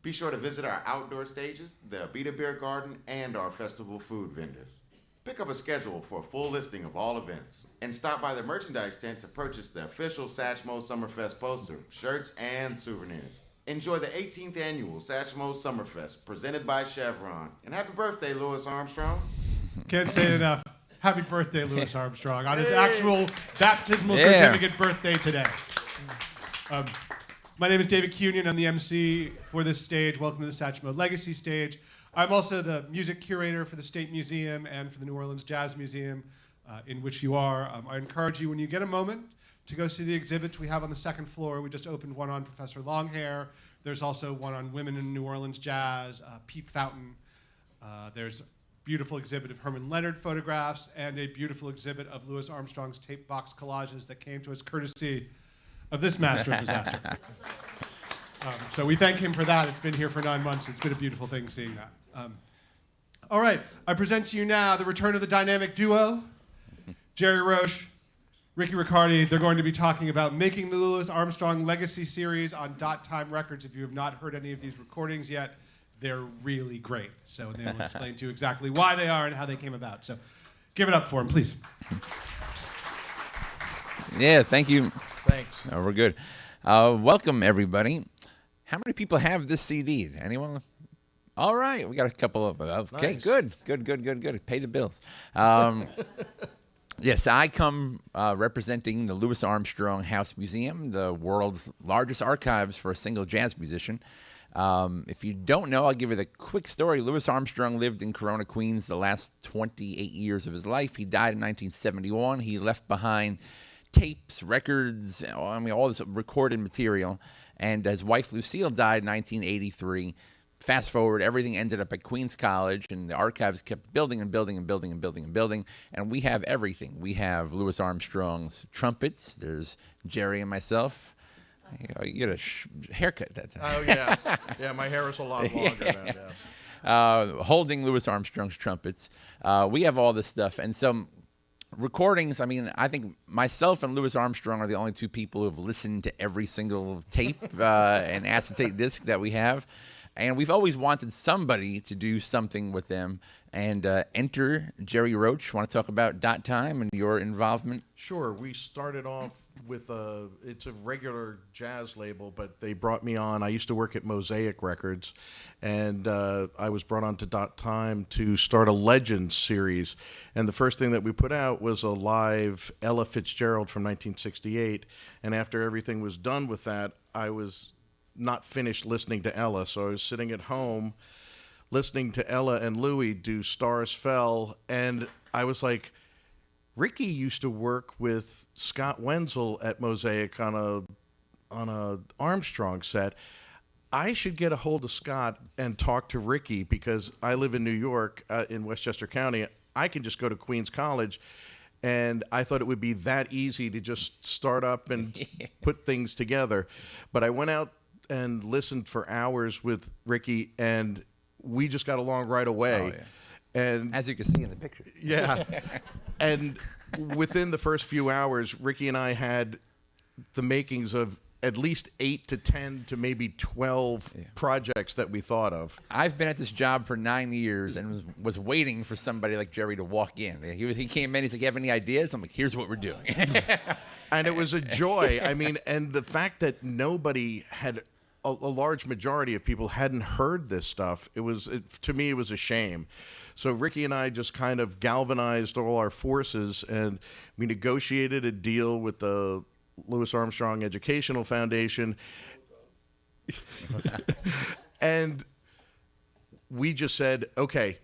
Be sure to visit our outdoor stages, the Abita Beer Garden, and our festival food vendors. Pick up a schedule for a full listing of all events, and stop by the merchandise tent to purchase the official Satchmo Summerfest poster, shirts, and souvenirs. Enjoy the 18th annual Satchmo Summerfest, presented by Chevron. And happy birthday, Louis Armstrong. Can't say it enough. Happy birthday, Louis Armstrong, on his actual baptismal certificate birthday today. My name is David Cunion. I'm the MC for this stage. Welcome to the Satchmo Legacy stage. I'm also the music curator for the State Museum and for the New Orleans Jazz Museum, in which you are. I encourage you, when you get a moment, to go see the exhibits we have on the second floor. We just opened one on Professor Longhair. There's also one on women in New Orleans jazz, Peep Fountain. There's a beautiful exhibit of Herman Leonard photographs and a beautiful exhibit of Louis Armstrong's tape box collages that came to us courtesy of this master of disaster. So we thank him for that. It's been here for 9 months. It's been a beautiful thing seeing that. All right, I present to you now the return of the dynamic duo, Jerry Roche, Ricky Riccardi. They're going to be talking about making the Louis Armstrong Legacy series on Dot Time Records. If you have not heard any of these recordings yet, they're really great. So they will explain to you exactly why they are and how they came about. So give it up for them, please. Yeah, thank you. Thanks. Oh, we're good. Welcome, everybody. How many people have this CD? Anyone? All right, we got a couple of. Okay, Nice. Good. Pay the bills. Yes, I come representing the Louis Armstrong House Museum, the world's largest archives for a single jazz musician. If you don't know, I'll give you the quick story. Louis Armstrong lived in Corona, Queens the last 28 years of his life. He died in 1971. He left behind tapes, records, all this recorded material. And his wife, Lucille, died in 1983. Fast forward, everything ended up at Queens College, and the archives kept building and building and building and building and building. And we have everything. We have Louis Armstrong's trumpets. There's Jerry and myself. You got a haircut that time. Oh, yeah. Yeah, my hair is a lot longer than that. Holding Louis Armstrong's trumpets. We have all this stuff. And some recordings, I think myself and Louis Armstrong are the only two people who have listened to every single tape and acetate disc that we have. And we've always wanted somebody to do something with them. And enter Jerry Roche. Want to talk about Dot Time and your involvement? Sure. We started off with it's a regular jazz label, but they brought me on. I used to work at Mosaic Records, and I was brought on to Dot Time to start a Legends series. And the first thing that we put out was a live Ella Fitzgerald from 1968. And after everything was done with that, I was not finished listening to Ella, so I was sitting at home listening to Ella and Louis do Stars Fell, and I was like, Ricky used to work with Scott Wenzel at Mosaic on a Armstrong set. I should get a hold of Scott and talk to Ricky, because I live in New York, in Westchester County. I can just go to Queens College, and I thought it would be that easy to just start up and put things together. But I went out and listened for hours with Ricky, and we just got along right away. Oh, yeah. And as you can see in the picture. Yeah. And within the first few hours, Ricky and I had the makings of at least 8 to 10 to maybe 12 projects that we thought of. I've been at this job for 9 years and was waiting for somebody like Jerry to walk in. He came in, he's like, you have any ideas? I'm like, here's what we're doing. And it was a joy. And the fact that nobody had, a large majority of people hadn't heard this stuff, to me, it was a shame. So Ricky and I just kind of galvanized all our forces, and we negotiated a deal with the Louis Armstrong Educational Foundation. And we just said, okay,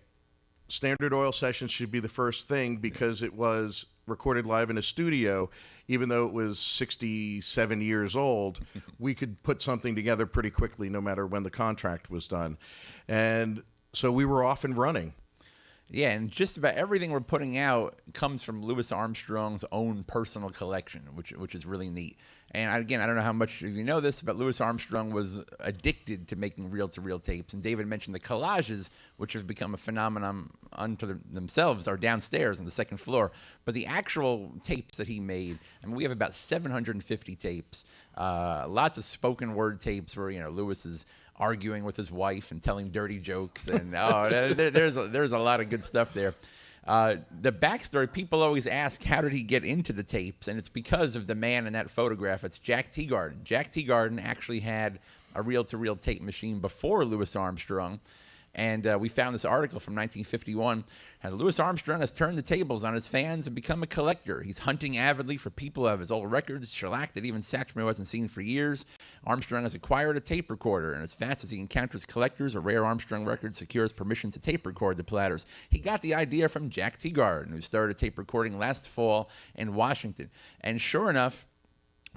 Standard Oil sessions should be the first thing, because it was recorded live in a studio. Even though it was 67 years old, we could put something together pretty quickly, no matter when the contract was done. And so we were off and running. Yeah, and just about everything we're putting out comes from Louis Armstrong's own personal collection, which is really neat. And again, I don't know how much of you know this, but Louis Armstrong was addicted to making reel-to-reel tapes. And David mentioned the collages, which have become a phenomenon unto themselves, are downstairs on the second floor. But the actual tapes that he made, we have about 750 tapes, lots of spoken word tapes where, Louis is arguing with his wife and telling dirty jokes, and there's a lot of good stuff there. The backstory, people always ask, how did he get into the tapes? And it's because of the man in that photograph. It's Jack Teagarden. Jack Teagarden actually had a reel-to-reel tape machine before Louis Armstrong. And we found this article from 1951. And Louis Armstrong has turned the tables on his fans and become a collector. He's hunting avidly for people who have his old records, shellac that even Satchmo hasn't seen for years. Armstrong has acquired a tape recorder, and as fast as he encounters collectors, a rare Armstrong record secures permission to tape record the platters. He got the idea from Jack Teagarden, who started tape recording last fall in Washington. And sure enough,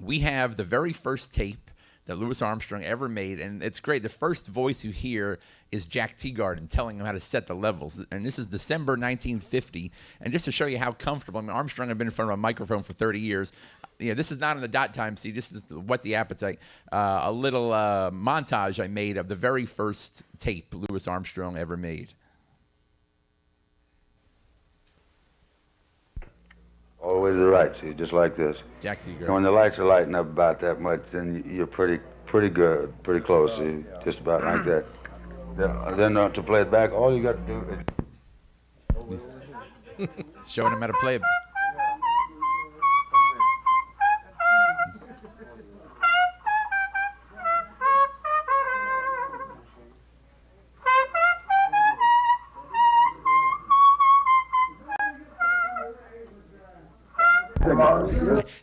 we have the very first tape that Louis Armstrong ever made, and it's great. The first voice you hear is Jack Teagarden telling him how to set the levels, and this is December 1950. And just to show you how comfortable, I mean, Armstrong had been in front of a microphone for 30 years. This is not on the dot time CD. This is Whet the Appetite. A little montage I made of the very first tape Louis Armstrong ever made. Always the right, see, just like this. Jack Teagarden. And when the lights are lighting up about that much, then you're pretty good, pretty close, see, just about like that. Then to play it back, all you got to do is... Showing him how to play it.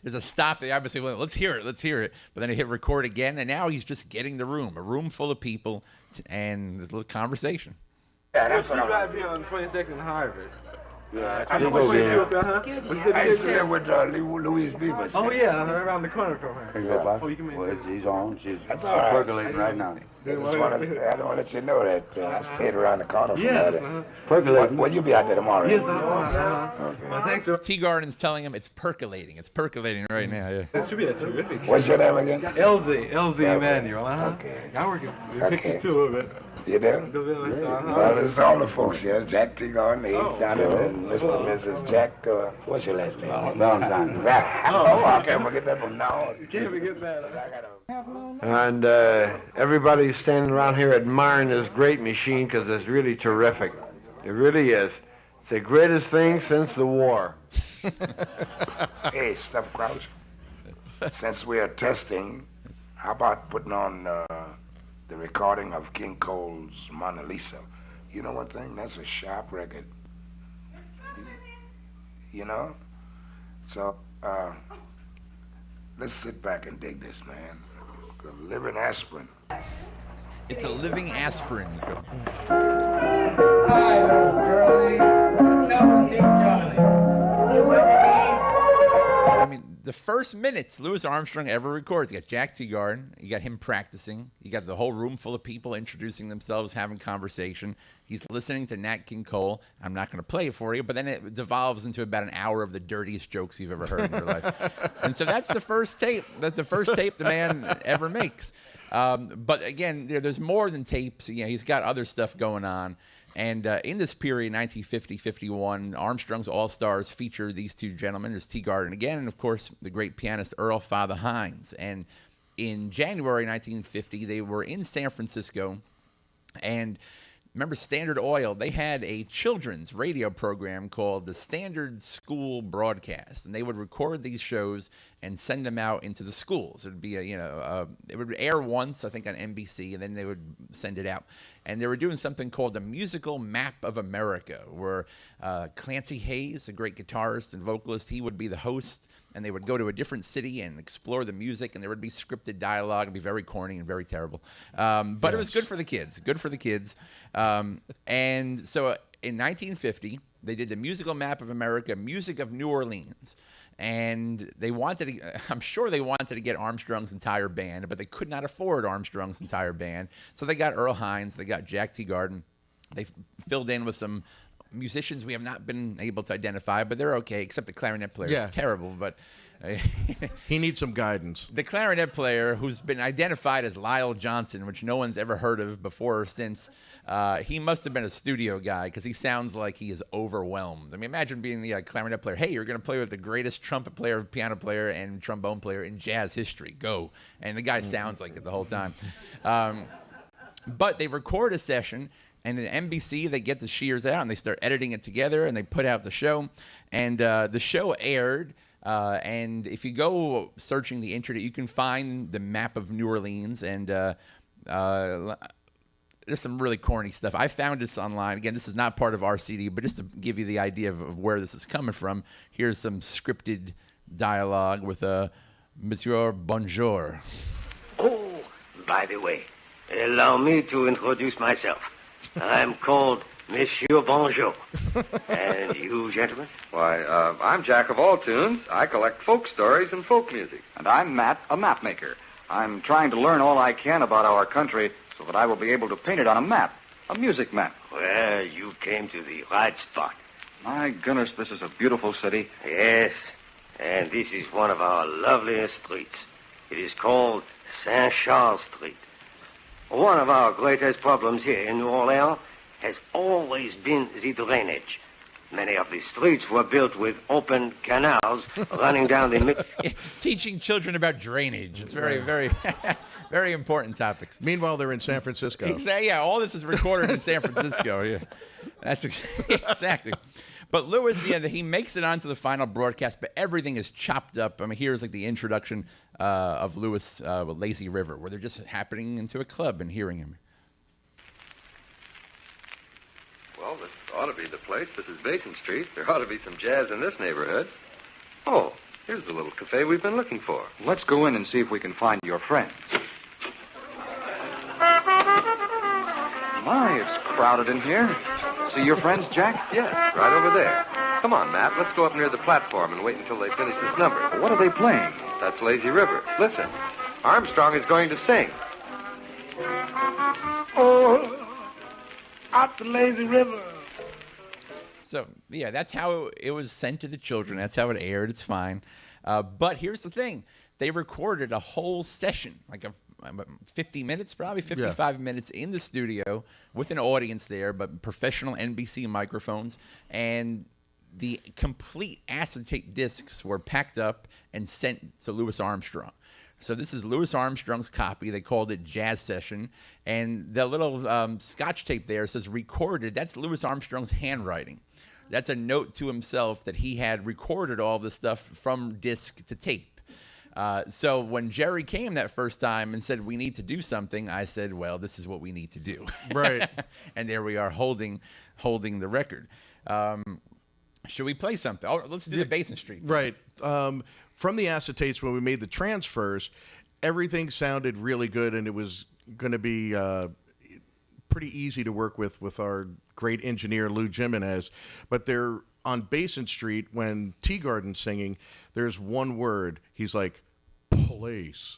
There's a stop. They obviously went, let's hear it. But then he hit record again, and now he's just getting the room, a room full of people, and this little conversation. Yeah, that's what I'm be on 22nd and Harvard. Yeah, I know what you up there, huh? I used to live with Louise Beaver. Oh, yeah, around the corner from her. Exactly. Oh, you can make Well, she's on. She's That's all right. percolating right now. I just want to let you know that I stayed around the corner from Yes, that. Percolating. Well, you'll be out there tomorrow. Yes, Okay. well, thanks, sir. Teagarden's telling him it's percolating right now. Yeah. It should be a terrific. What's your name again? LZ Emmanuel, Okay. I work at Okay. picture two of it. You do? Well, it's all the folks here. Jack Teagarden, down there, and Mr. and Mrs. Jack, what's your last name? Valentine. Oh, I can't forget that from now on. You can't forget that. And everybody's standing around here admiring this great machine because it's really terrific. It really is. It's the greatest thing since the war. Hey, Steph Crouch, since we are testing, how about putting on the recording of King Cole's Mona Lisa? You know one thing? That's a sharp record. You know? So, let's sit back and dig this, man. The living aspirin. It's a living aspirin. I mean, the first minutes Louis Armstrong ever records, you got Jack Teagarden, you got him practicing, you got the whole room full of people introducing themselves, having conversation. He's listening to Nat King Cole. I'm not going to play it for you, but then it devolves into about an hour of the dirtiest jokes you've ever heard in your life. And so that's the first tape. That's the first tape the man ever makes. But again, there's more than tapes. You know, he's got other stuff going on. And in this period, 1950-51, Armstrong's All-Stars feature these two gentlemen. There's Teagarden again, and of course, the great pianist Earl Father Hines. And in January 1950, they were in San Francisco, and remember Standard Oil, they had a children's radio program called the Standard School Broadcast, and they would record these shows and send them out into the schools. It would be it would air once, I think, on NBC, and then they would send it out. And they were doing something called the Musical Map of America, where Clancy Hayes, a great guitarist and vocalist, he would be the host, and they would go to a different city and explore the music, and there would be scripted dialogue. It'd be very corny and very terrible. But It was good for the kids, and so in 1950, they did the Musical Map of America, Music of New Orleans. And they wanted to, I'm sure they wanted to get Armstrong's entire band, but they could not afford Armstrong's entire band. So they got Earl Hines, they got Jack Teagarden. They filled in with some musicians we have not been able to identify, but they're okay, except the clarinet player is terrible. But he needs some guidance. The clarinet player, who's been identified as Lyle Johnson, which no one's ever heard of before or since, he must have been a studio guy because he sounds like he is overwhelmed. I mean, imagine being the clarinet player. Hey, you're going to play with the greatest trumpet player, piano player, and trombone player in jazz history. Go. And the guy sounds like it the whole time. But they record a session, and at NBC, they get the shears out, and they start editing it together, and they put out the show. And the show aired, and if you go searching the internet, you can find the map of New Orleans, and there's some really corny stuff. I found this online. Again, this is not part of our CD, but just to give you the idea of where this is coming from, here's some scripted dialogue with Monsieur Bonjour. Oh, by the way, allow me to introduce myself. I'm called Monsieur Bonjour. And you, gentlemen? Why, I'm Jack of all tunes. I collect folk stories and folk music. And I'm Matt, a map maker. I'm trying to learn all I can about our country so that I will be able to paint it on a map, a music map. Well, you came to the right spot. My goodness, this is a beautiful city. Yes, and this is one of our loveliest streets. It is called Saint Charles Street. One of our greatest problems here in New Orleans has always been the drainage. Many of the streets were built with open canals running down the middle. Teaching children about drainage. It's very, very, very important topics. Meanwhile, they're in San Francisco. Exactly. Yeah, all this is recorded in San Francisco. Yeah, that's exactly. But Lewis, yeah, he makes it onto the final broadcast, but everything is chopped up. I mean, here's like the introduction of Lewis with Lazy River, where they're just happening into a club and hearing him. Well, this ought to be the place. This is Basin Street. There ought to be some jazz in this neighborhood. Oh, here's the little cafe we've been looking for. Let's go in and see if we can find your friends. My, it's crowded in here. See your friends, Jack? Yes, right over there. Come on, Matt. Let's go up near the platform and wait until they finish this number. What are they playing? That's Lazy River. Listen. Armstrong is going to sing. Oh, out the lazy river. So, yeah, that's how it was sent to the children. That's how it aired. It's fine. But here's the thing. They recorded a whole session, like 50 minutes, probably 55 minutes in the studio with an audience there, but professional NBC microphones. And the complete acetate discs were packed up and sent to Louis Armstrong. So this is Louis Armstrong's copy. They called it Jazz Session. And the little scotch tape there says recorded. That's Louis Armstrong's handwriting. That's a note to himself that he had recorded all this stuff from disc to tape. So when Jerry came that first time and said, we need to do something, I said, well, this is what we need to do. Right. And there we are holding the record. Should we play something? Oh, let's do the Basin Street. Right. From the acetates, when we made the transfers, everything sounded really good, and it was going to be pretty easy to work with our great engineer, Lou Jimenez. But they're on Basin Street, when Teagarden's singing, there's one word. He's like, police.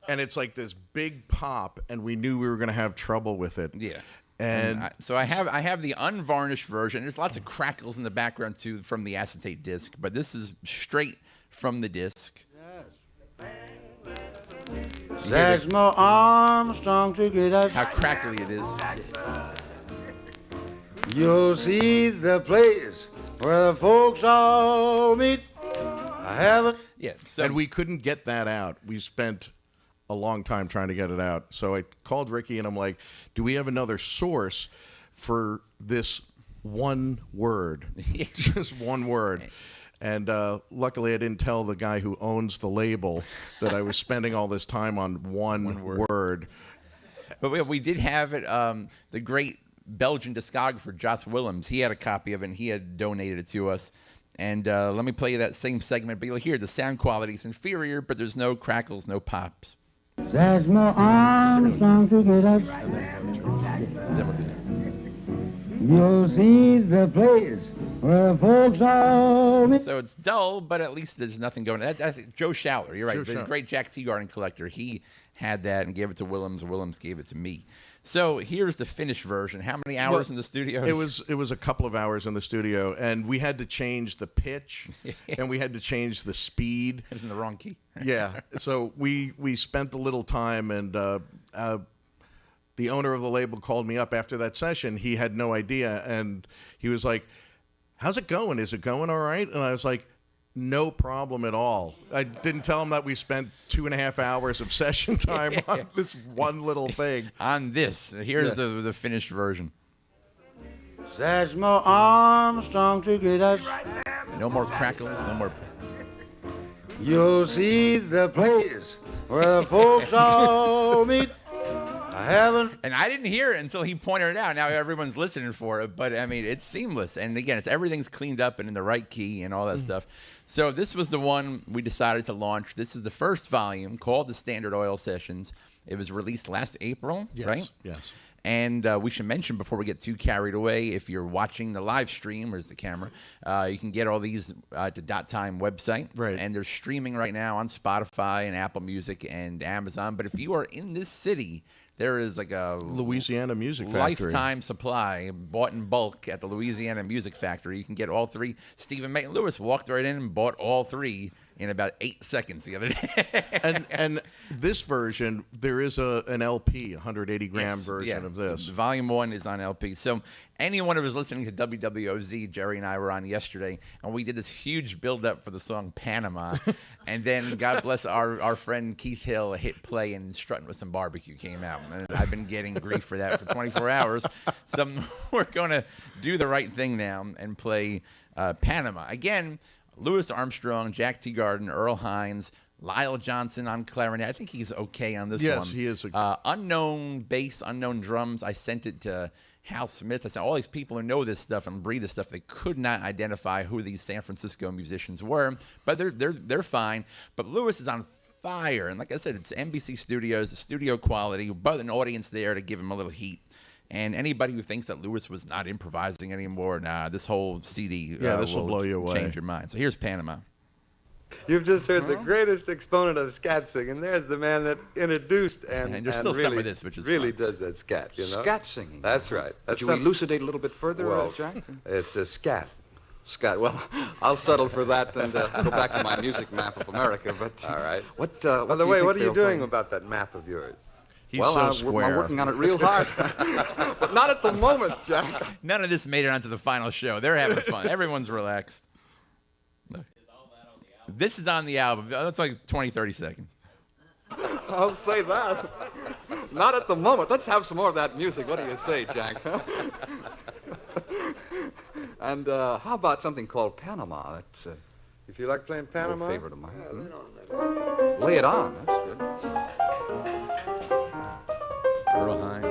And it's like this big pop, and we knew we were going to have trouble with it. Yeah. And so I have the unvarnished version. There's lots of crackles in the background too from the acetate disc, but this is straight from the disc. There's more Armstrong to get us. How crackly it is. You'll see the place where the folks all meet. I haven't. Yeah. So and we couldn't get that out. We spent a long time trying to get it out. So I called Ricky and I'm like, do we have another source for this one word? Just one word. And luckily I didn't tell the guy who owns the label that I was spending all this time on one word. But we did have it. The great Belgian discographer Joss Willems, he had a copy of it and he had donated it to us. And let me play you that same segment, but you'll hear the sound quality is inferior, but there's no crackles, no pops. There's more Armstrong to get us. You'll see the place where folks all meet. So it's dull, but at least there's nothing going on. That's Joe Schaller. You're right. Joe The Schaller. great Jack Teagarden collector. He had that and gave it to Willems. Willems gave it to me. So here's the finished version. How many hours in the studio? It was a couple of hours in the studio, and we had to change the pitch, and we had to change the speed. It was in the wrong key. Yeah. So we spent a little time, and the owner of the label called me up after that session. He had no idea, and he was like, how's it going? Is it going all right? And I was like, No problem at all. I didn't tell him that we spent 2.5 hours of session time on this one little thing. On this. Here's the finished version. Satchmo Armstrong took it us. No more crackles, no more... You'll see the place where the folks all meet. I haven't. And I didn't hear it until he pointed it out. Now everyone's listening for it, but I mean, it's seamless. And again, everything's cleaned up and in the right key and all that stuff. So this was the one we decided to launch. This is the first volume called the Standard Oil Sessions. It was released last April, right? Yes. And we should mention before we get too carried away, if you're watching the live stream, where's the camera, you can get all these at the .time website. Right. And they're streaming right now on Spotify and Apple Music and Amazon. But if you are in this city, there is like a Louisiana Music Factory. lifetime supply bought in bulk at the Louisiana Music Factory. You can get all three. Stephen Mayton Lewis walked right in and bought all three in about 8 seconds the other day. and this version, there is an LP, 180-gram version of this. Volume 1 is on LP. So anyone who was listening to WWOZ, Jerry and I were on yesterday, and we did this huge build-up for the song Panama. And then, God bless our friend Keith Hill, hit play and Strutting with Some Barbecue came out. And I've been getting grief for that for 24 hours. So we're going to do the right thing now and play Panama. Again, Louis Armstrong, Jack Teagarden, Earl Hines, Lyle Johnson on clarinet. I think he's okay on this one. Yes, he is. Unknown bass, unknown drums. I sent it to Hal Smith. I said, all these people who know this stuff and breathe this stuff, they could not identify who these San Francisco musicians were, but they're fine. But Louis is on fire, and like I said, it's NBC Studios, studio quality, but an audience there to give him a little heat. And anybody who thinks that Louis was not improvising anymore, nah, this whole CD this will blow you away. Change your mind. So here's Panama. You've just heard the greatest exponent of scat singing. There's the man that introduced and there's still really, some of this, which is really fun. does that scat, you know? Scat singing. That's right. Could you elucidate a little bit further, Jack? It's a scat. Scott, well, I'll settle for that and go back to my music map of America. But all right. What? By the way, what are you doing about that map of yours? He's so square. I'm working on it real hard, but not at the moment, Jack. None of this made it onto the final show. They're having fun. Everyone's relaxed. Look. This is on the album. That's like 20, 30 seconds. I'll say that. Not at the moment. Let's have some more of that music. What do you say, Jack? And how about something called Panama? That's if you like playing Panama, a favorite of mine. Lay it on. That's good. Earl Hines.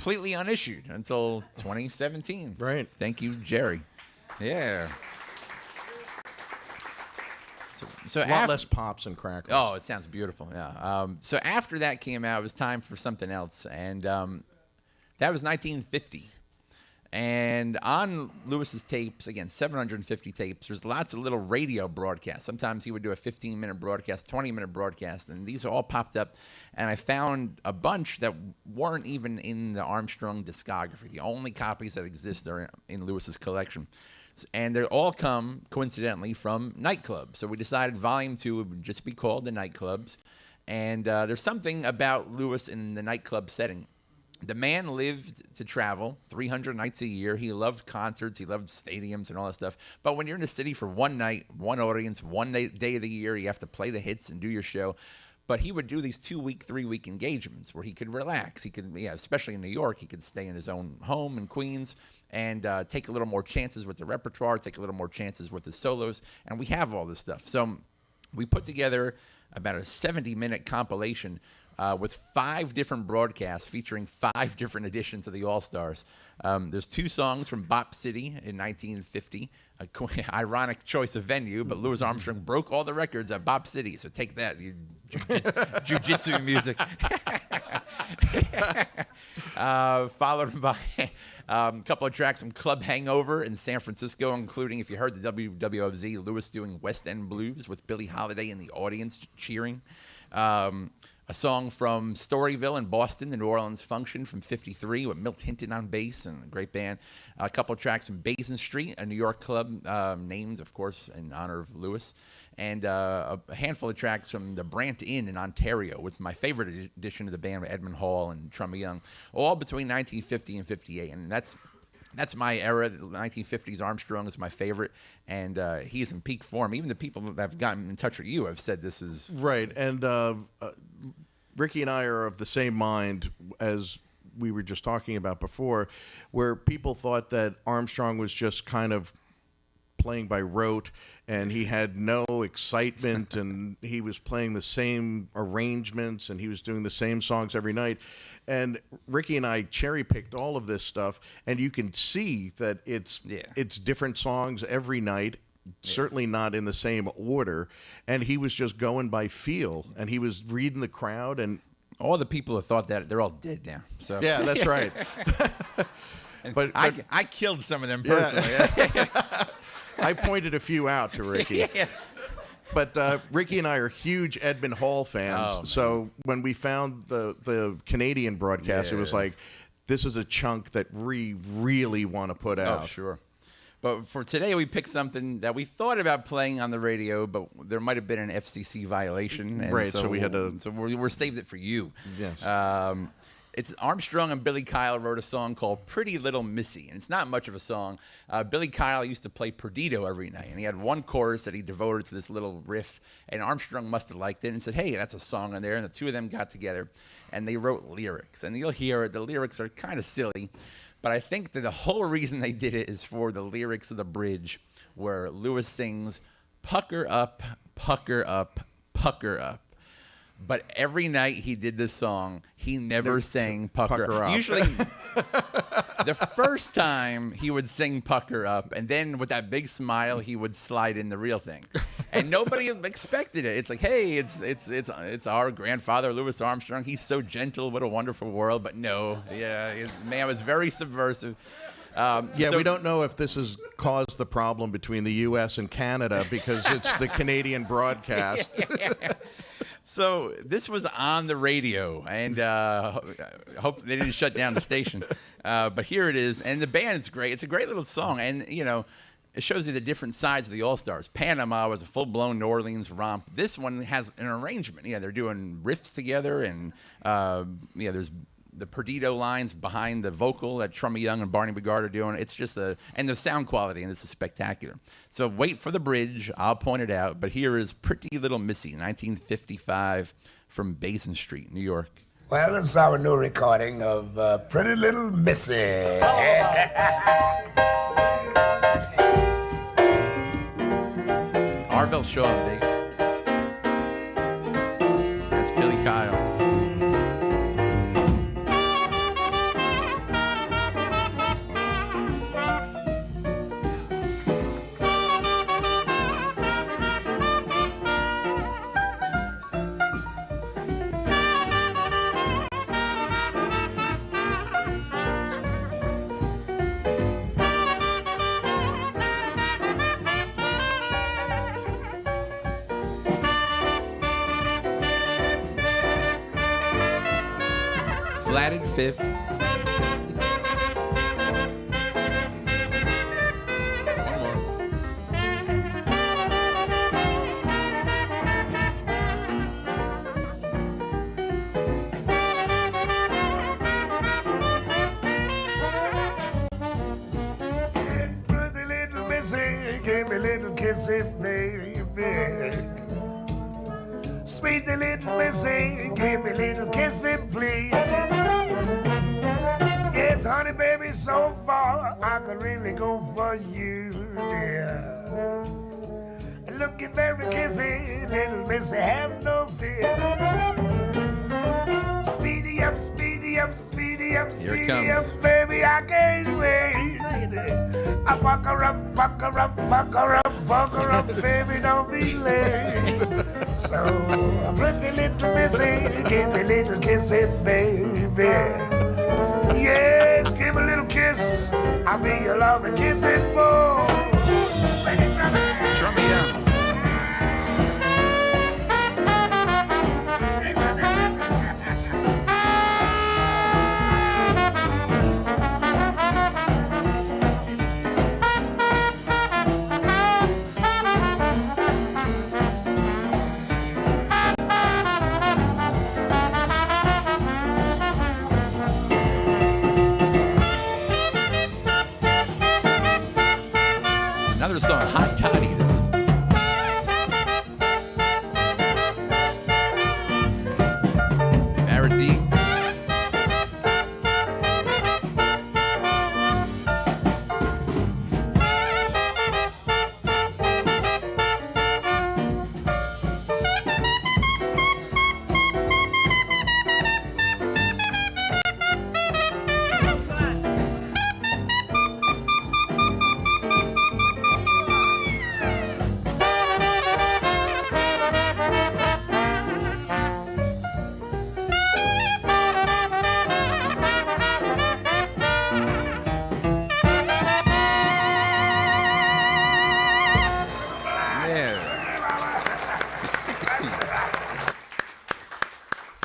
completely unissued until 2017. Right. Thank you, Jerry. Yeah. So a lot less pops and crackles. Oh, it sounds beautiful. Yeah. So after that came out, it was time for something else, and that was 1950. And on Lewis's tapes, again, 750 tapes, there's lots of little radio broadcasts. Sometimes he would do a 15-minute broadcast, 20-minute broadcast, and these all popped up. And I found a bunch that weren't even in the Armstrong discography. The only copies that exist are in Lewis's collection. And they all come, coincidentally, from nightclubs. So we decided Volume 2 would just be called The Nightclubs. And there's something about Lewis in the nightclub setting. The man lived to travel 300 nights a year. He loved concerts. He loved stadiums and all that stuff. But when you're in the city for one night, one audience, one day of the year, you have to play the hits and do your show. But he would do these 2-week, 3-week engagements where he could relax. He could, especially in New York, he could stay in his own home in Queens and take a little more chances with the repertoire, take a little more chances with the solos. And we have all this stuff. So we put together about a 70-minute compilation with 5 different broadcasts featuring 5 different editions of the All-Stars. There's 2 songs from Bop City in 1950, ironic choice of venue, but Louis Armstrong broke all the records at Bop City, so take that, you jiu-jitsu music. Followed by a couple of tracks from Club Hangover in San Francisco, including, if you heard the WWFZ, Lewis doing West End Blues with Billie Holiday in the audience cheering. A song from Storyville in Boston, the New Orleans Function from '53 with Milt Hinton on bass and a great band. A couple of tracks from Basin Street, a New York club named, of course, in honor of Lewis. And a handful of tracks from the Brant Inn in Ontario with my favorite edition of the band with Edmund Hall and Trummy Young, all between 1950 and 58. And that's my era. The 1950s Armstrong is my favorite, and he is in peak form. Even the people that have gotten in touch with you have said this is... Right, and Ricky and I are of the same mind as we were just talking about before, where people thought that Armstrong was just kind of playing by rote, and he had no excitement, and he was playing the same arrangements, and he was doing the same songs every night. And Ricky and I cherry-picked all of this stuff, and you can see that it's different songs every night, certainly not in the same order, and he was just going by feel, and he was reading the crowd, and all the people who thought that, they're all dead now. So yeah, that's right. but I killed some of them personally. Yeah. I pointed a few out to Ricky. Yeah. But Ricky and I are huge Edmund Hall fans, so when we found the Canadian broadcast, it was like, this is a chunk that we really want to put out. Oh, sure. But for today, we picked something that we thought about playing on the radio, but there might have been an FCC violation. And right, so we had to... So we're saved it for you. Yes. It's Armstrong and Billy Kyle wrote a song called Pretty Little Missy, and it's not much of a song. Billy Kyle used to play Perdido every night, and he had one chorus that he devoted to this little riff, and Armstrong must have liked it and said, hey, that's a song on there, and the two of them got together, and they wrote lyrics. And you'll hear it, the lyrics are kind of silly, but I think that the whole reason they did it is for the lyrics of the bridge, where Lewis sings, pucker up, pucker up, pucker up. But every night he did this song, he never sang pucker up. Usually, the first time he would sing pucker up, and then with that big smile, he would slide in the real thing. And nobody expected it. It's like, hey, it's our grandfather, Louis Armstrong. He's so gentle. What a wonderful world. But no, man was very subversive. So we don't know if this has caused the problem between the U.S. and Canada because it's the Canadian broadcast. So this was on the radio, and hope they didn't shut down the station. But here it is, and the band's great. It's a great little song, and it shows you the different sides of the All-Stars. Panama was a full-blown New Orleans romp. This one has an arrangement. They're doing riffs together, and there's the Perdido lines behind the vocal that Trummy Young and Barney Bigard are doing. It's just and the sound quality, and this is spectacular. So wait for the bridge. I'll point it out. But here is Pretty Little Missy, 1955, from Basin Street, New York. Well, this is our new recording of Pretty Little Missy. Arvell Shaw, baby. That's Billy Kyle. flatted fifth. One more. Yes, pretty little missy, give me a little kissy, baby. Sweet little missy, give me a little kissy, please. Yes, honey, baby, so far I could really go for you, dear. Looking very kissy, little missy, have no fear. Speedy up, speedy up, speedy up, Here it speedy up, comes. baby, I can't wait. I fuck her up, fuck her up, fuck her up, fuck her up, baby, don't be late. So, pretty little missy, give me a little kissy, baby. Yes, give me a little kiss, I'll be your loving kissing boy. Drum me down. Another song, Hot Toddy. This is. Barrett D.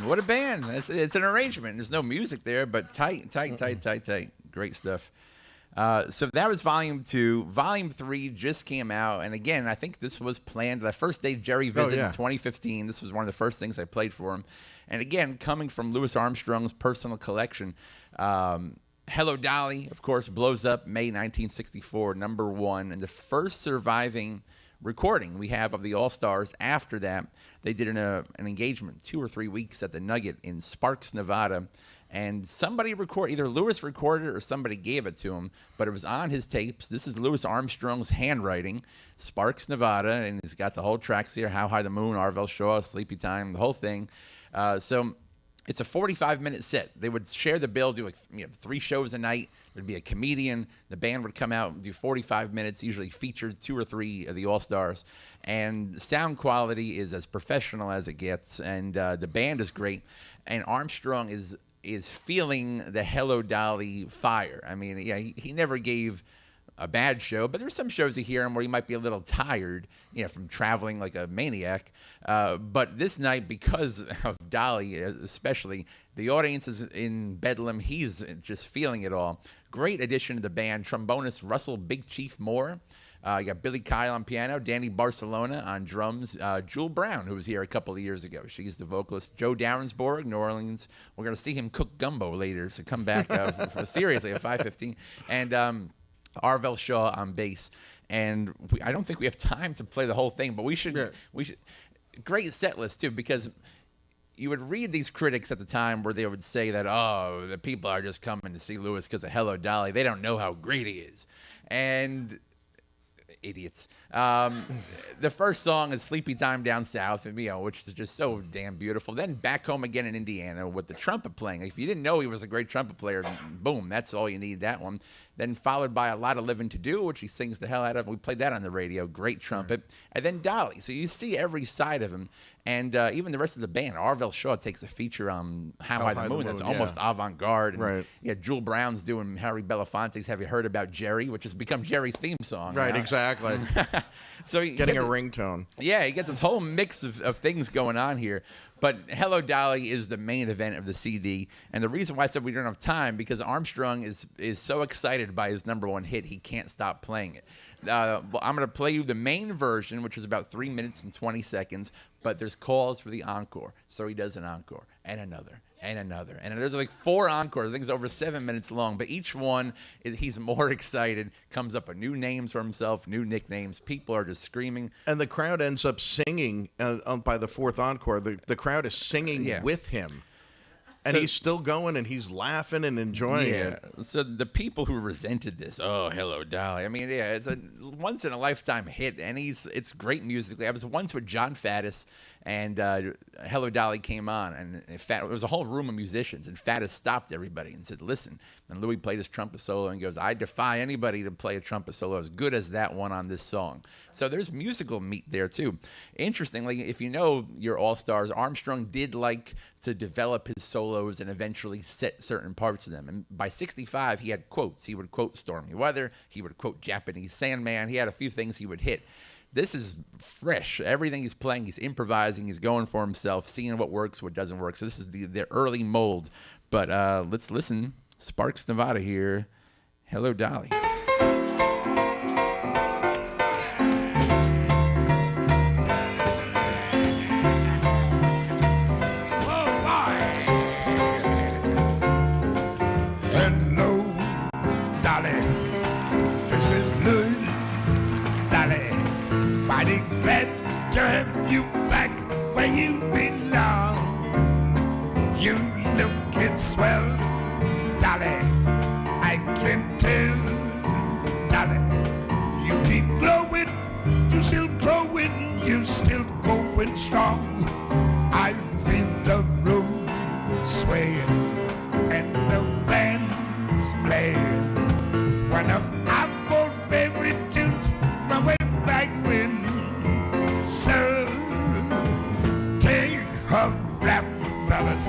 What a band. It's an arrangement. There's no music there, but tight. Great stuff. So that was Volume 2. Volume 3 just came out. And again, I think this was planned. The first day Jerry visited in 2015, this was one of the first things I played for him. And again, coming from Louis Armstrong's personal collection, Hello Dolly, of course, blows up May 1964, #1. And the first surviving recording we have of the All-Stars after that, they did an engagement 2 or 3 weeks at the Nugget in Sparks, Nevada. And somebody recorded, either Louis recorded it or somebody gave it to him, but it was on his tapes. This is Louis Armstrong's handwriting, Sparks, Nevada, and he's got the whole tracks here, How High the Moon, Arvell Shaw, Sleepy Time, the whole thing. So it's a 45-minute set. They would share the bill, do 3 shows a night. There'd be a comedian. The band would come out and do 45 minutes, usually featured 2 or 3 of the All-Stars. And sound quality is as professional as it gets, and the band is great. And Armstrong is feeling the Hello Dolly fire. I mean, yeah, he never gave a bad show, but there's some shows you hear him where he might be a little tired, from traveling like a maniac. But this night, because of Dolly especially, the audience is in Bedlam. He's just feeling it all. Great addition to the band. Trombonist Russell Big Chief Moore. You got Billy Kyle on piano, Danny Barcelona on drums, Jewel Brown, who was here a couple of years ago. She's the vocalist. Joe Downsborg, New Orleans. We're going to see him cook gumbo later, so come back for seriously at 5:15. And Arvell Shaw on bass. And I don't think we have time to play the whole thing, but we should. Great set list, too, because you would read these critics at the time where they would say that, oh, the people are just coming to see Louis because of Hello Dolly. They don't know how great he is. And idiots. The first song is Sleepy Time Down South, which is just so damn beautiful. Then Back Home Again in Indiana with the trumpet playing. If you didn't know he was a great trumpet player, boom, that's all you need, that one. Then followed by A Lot of Living to Do, which he sings the hell out of. We played that on the radio. Great trumpet. And then Dolly. So you see every side of him. And even the rest of the band. Arvell Shaw takes a feature on How High the Moon. That's almost avant-garde. And, right. Jewel Brown's doing Harry Belafonte's Have You Heard About Jerry, which has become Jerry's theme song. Right, now. exactly. exactly. So you getting get a this- ringtone. Yeah, you get this whole mix of things going on here. But Hello Dolly is the main event of the CD. And the reason why I said we don't have time, because Armstrong is so excited by his #1 hit, he can't stop playing it. Well, I'm going to play you the main version, which is about 3 minutes and 20 seconds. But there's calls for the encore. So he does an encore and another. And another. And there's like 4 encores. I think it's over 7 minutes long. But each one, he's more excited, comes up with new names for himself, new nicknames. People are just screaming. And the crowd ends up singing by the 4th encore. The crowd is singing with him. And So- he's still going, and he's laughing and enjoying it. So the people who resented this, oh, Hello Dolly. I mean, yeah, it's a once-in-a-lifetime hit, and it's great musically. I was once with John Faddis, and Hello Dolly came on, and it was a whole room of musicians, and Faddis stopped everybody and said, listen. And Louis played his trumpet solo and goes, I defy anybody to play a trumpet solo as good as that one on this song. So there's musical meat there, too. Interestingly, if you know your All-Stars, Armstrong did like to develop his solos and eventually set certain parts of them. And by 65, he had quotes. He would quote Stormy Weather. He would quote Japanese Sandman. He had a few things he would hit. This is fresh. Everything he's playing, he's improvising, he's going for himself, seeing what works, what doesn't work. So this is the early mold. But let's listen. Sparks, Nevada here. Hello, Dolly. Hello, Dolly. This is Louis, Dolly. Mighty glad to have you back where you belong. You looking swell, Dolly. I can tell, Dolly. You keep glowing, you still growing, you still going strong. I feel the room swaying and the band's playing one of our old favorite tunes from way back when. So take her rap, fellas,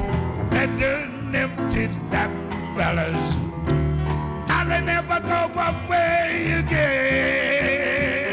let her empty lap, fellas. I'll never go away again.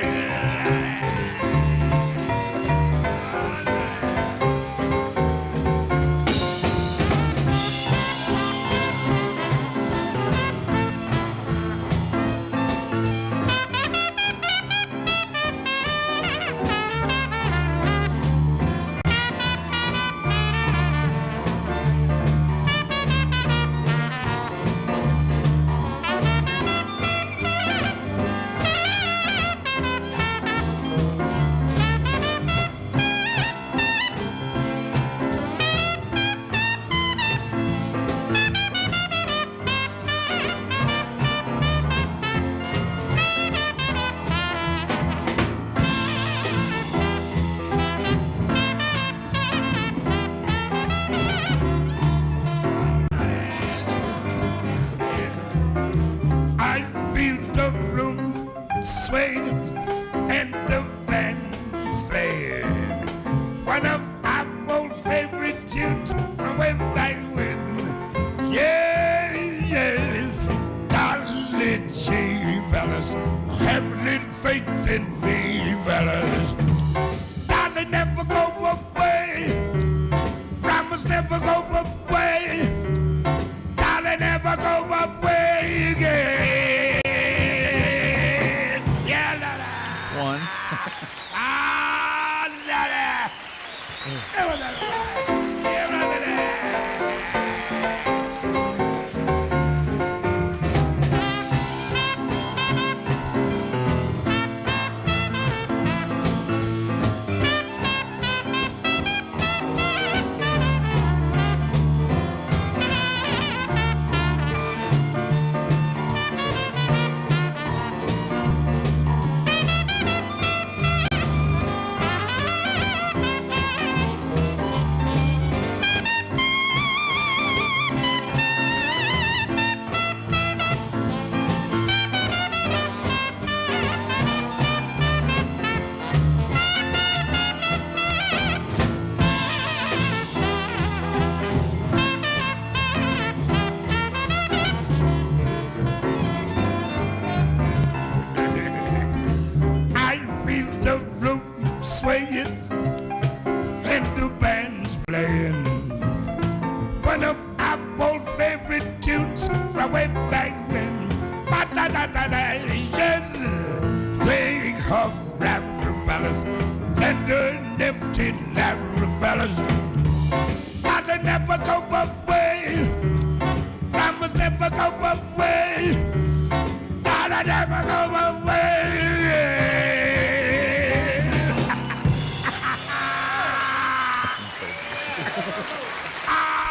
I feel the room sway and the band's playing one of our old favorite tunes from way back when. Yes, darling G, fellas, have a little faith in me, fellas. Darling, never go away. Promise never go away. Darling, never go away again. Yeah, la la. One. Ah, la la. Yeah, la la. Yeah, la la. hug Larry fellas, lender and empty Larry fellas. And they never go away. Promise never go away. Gotta never go away.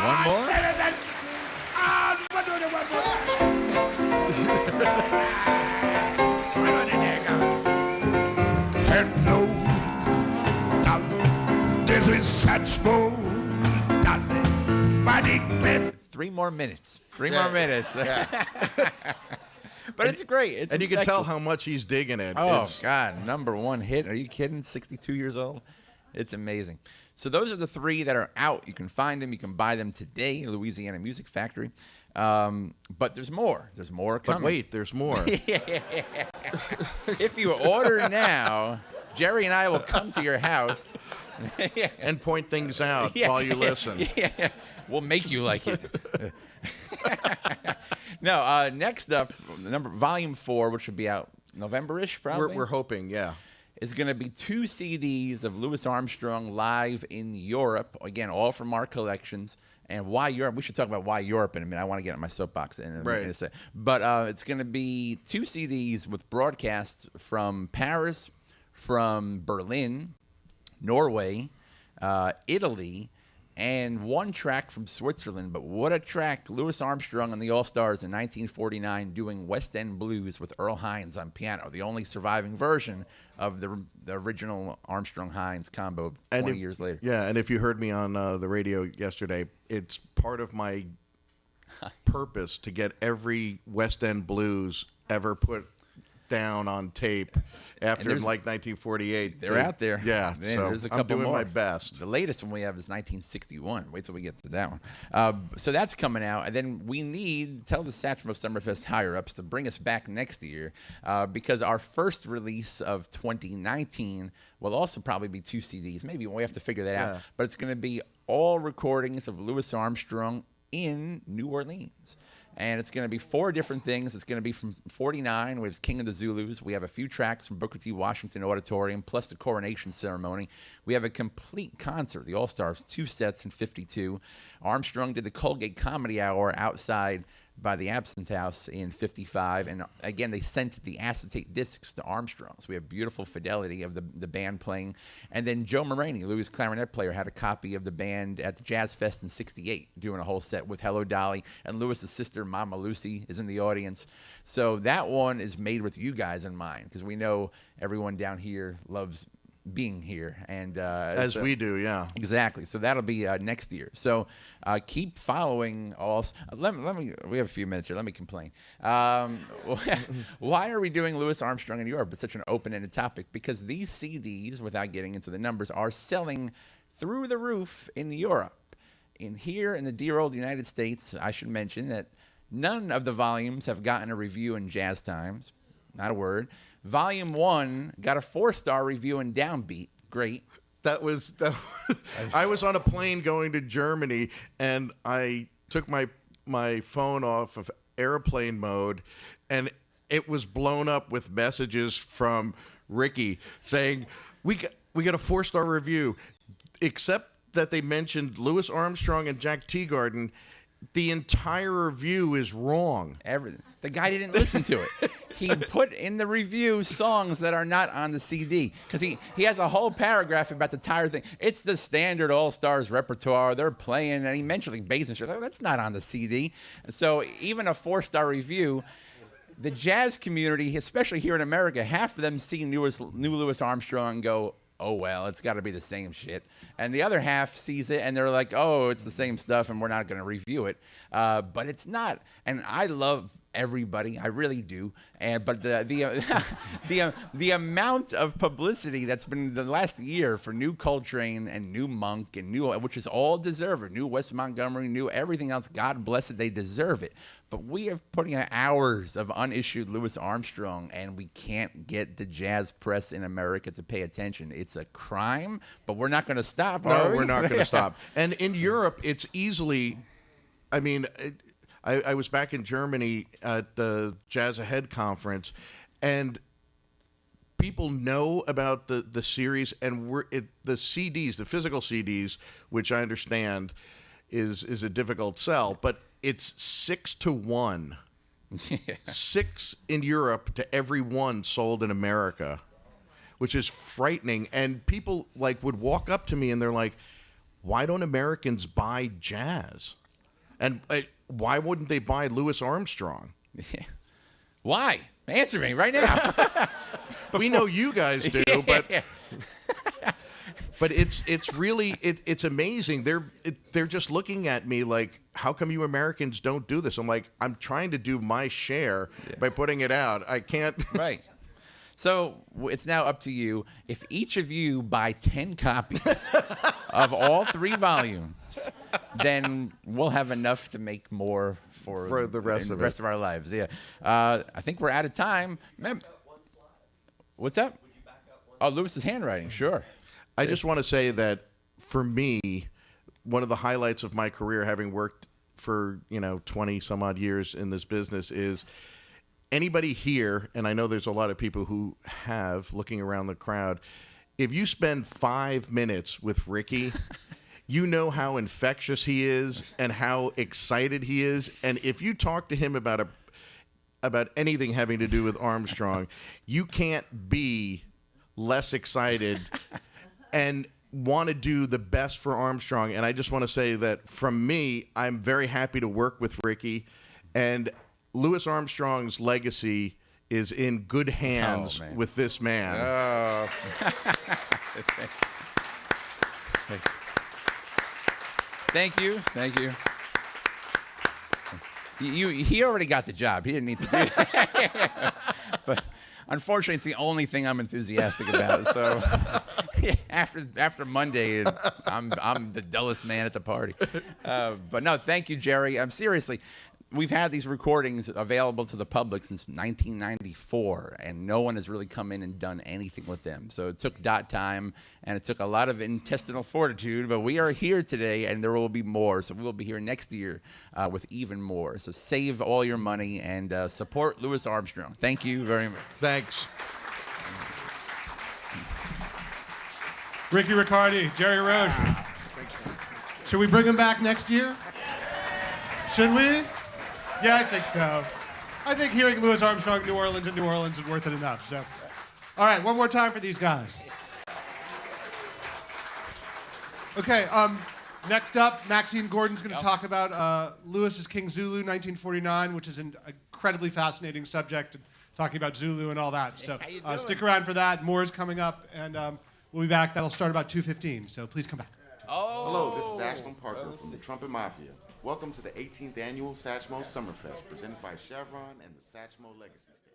One more? Hello, darling. This is such more, darling. Mighty glad. 3 more minutes. 3 Yeah. more minutes. But it's great. It's and you can tell infectious. how much he's digging it. Oh, It's- God. #1 hit. Are you kidding? 62 years old? It's amazing. So those are the 3 that are out. You can find them. You can buy them today, Louisiana Music Factory. But there's more. There's more coming. But wait, there's more. If you order now, Jerry and I will come to your house. And point things out Yeah. while you listen. Yeah. We'll make you like it. No, next up, volume 4, which should be out November-ish, probably. We're hoping, yeah. Is going to be 2 CDs of Louis Armstrong live in Europe. Again, all from our collections. And why Europe? We should talk about why Europe in a minute. I want to get on my soapbox in a Right. minute. But it's going to be 2 CDs with broadcasts from Paris, from Berlin, Norway, Italy, and 1 track from Switzerland. But what a track. Louis Armstrong and the All-Stars in 1949 doing West End Blues with Earl Hines on piano, the only surviving version of the original Armstrong-Hines combo 20 years later. Yeah, and if you heard me on the radio yesterday, it's part of my purpose to get every West End Blues ever put down on tape after like 1948. They're out there. Yeah, Man, so there's a couple I'm doing more. my best. The latest one we have is 1961. Wait till we get to that one. So that's coming out, and then we need tell the Satchmo Summerfest higher-ups to bring us back next year because our first release of 2019 will also probably be 2 CDs. Maybe we have to figure that out, but it's going to be all recordings of Louis Armstrong in New Orleans. And it's going to be 4 different things. It's going to be from 49, which is King of the Zulus. We have a few tracks from Booker T. Washington Auditorium, plus the coronation ceremony. We have a complete concert, the All-Stars, 2 sets in 52. Armstrong did the Colgate Comedy Hour outside by the Absinthe House in 55. And again, they sent the acetate discs to Armstrong. So we have beautiful fidelity of the band playing. And then Joe Muraney, Louis' clarinet player, had a copy of the band at the Jazz Fest in 68, doing a whole set with Hello Dolly. And Louis' sister, Mama Lucy, is in the audience. So that one is made with you guys in mind, because we know everyone down here loves being here, and As we do, yeah. Exactly. So that'll be next year. So keep following us. Let me. We have a few minutes here. Let me complain. Why are we doing Louis Armstrong in Europe? It's such an open-ended topic because these CDs, without getting into the numbers, are selling through the roof in Europe. Here in the dear old United States, I should mention that none of the volumes have gotten a review in Jazz Times. Not a word. Volume 1 got a 4-star review in Downbeat. Great. That was I was on a plane going to Germany, and I took my phone off of airplane mode, and it was blown up with messages from Ricky saying, we got a 4-star review, except that they mentioned Louis Armstrong and Jack Teagarden. The entire review is wrong. The guy didn't listen to it. He put in the review songs that are not on the CD because he has a whole paragraph about the entire thing. It's the standard All-Stars repertoire they're playing, and he mentioned like bass and shit. That's not on the CD. So even a 4-star review, the jazz community, especially here in America, half of them see new Louis Armstrong and go, oh, well, it's got to be the same shit. And the other half sees it, and they're like, oh, it's the same stuff, and we're not going to review it. But it's not. And I love everybody. I really do. But the amount of publicity that's been the last year for New Coltrane and New Monk, and which is all deserved, New Wes Montgomery, New everything else, God bless it, they deserve it. But we are putting out hours of unissued Louis Armstrong, and we can't get the jazz press in America to pay attention. It's a crime, but we're not going to stop, are we? No, we're not going to stop. And in Europe, it's easily, I mean, I was back in Germany at the Jazz Ahead conference, and people know about the series, and the CDs, the physical CDs, which I understand is a difficult sell, but it's 6 to 1. 6 in Europe to every 1 sold in America, which is frightening. And people would walk up to me and they're like, "Why don't Americans buy jazz? And why wouldn't they buy Louis Armstrong?" Why? Answer me right now. We know you guys do, but it's really it's amazing. They're just looking at me like, "How come you Americans don't do this?" I'm like, "I'm trying to do my share by putting it out. I can't." Right. So it's now up to you. If each of you buy 10 copies of all 3 volumes, then we'll have enough to make more for the rest of our lives. Yeah. I think we're out of time. What's that? Oh, Lewis's handwriting. Sure. I just want to say that for me, one of the highlights of my career, having worked for 20 some odd years in this business, is anybody here, and I know there's a lot of people who have, looking around the crowd, if you spend 5 minutes with Ricky, you know how infectious he is and how excited he is. And if you talk to him about anything having to do with Armstrong, you can't be less excited and want to do the best for Armstrong. And I just want to say that from me, I'm very happy to work with Ricky, and Louis Armstrong's legacy is in good hands with this man. Oh. Thank you. Thank you. He already got the job. He didn't need to do that. But unfortunately, it's the only thing I'm enthusiastic about. So after Monday, I'm the dullest man at the party. But no, thank you, Jerry. Seriously. We've had these recordings available to the public since 1994, and no one has really come in and done anything with them. So it took time, and it took a lot of intestinal fortitude, but we are here today, and there will be more. So we will be here next year with even more. So save all your money and support Louis Armstrong. Thank you very much. Thanks. Ricky Riccardi, Jerry Roche. Should we bring him back next year? Should we? Yeah, I think so. I think hearing Louis Armstrong in New Orleans is worth it enough. So, all right, one more time for these guys. Okay, next up, Maxine Gordon's going to talk about Lewis's King Zulu, 1949, which is an incredibly fascinating subject, talking about Zulu and all that. So stick around for that. More is coming up, and we'll be back. That'll start about 2:15, so please come back. Oh. Hello, this is Ashland Parker from the Trumpet Mafia. Welcome to the 18th Annual Satchmo Summerfest, presented by Chevron and the Satchmo Legacy Stage.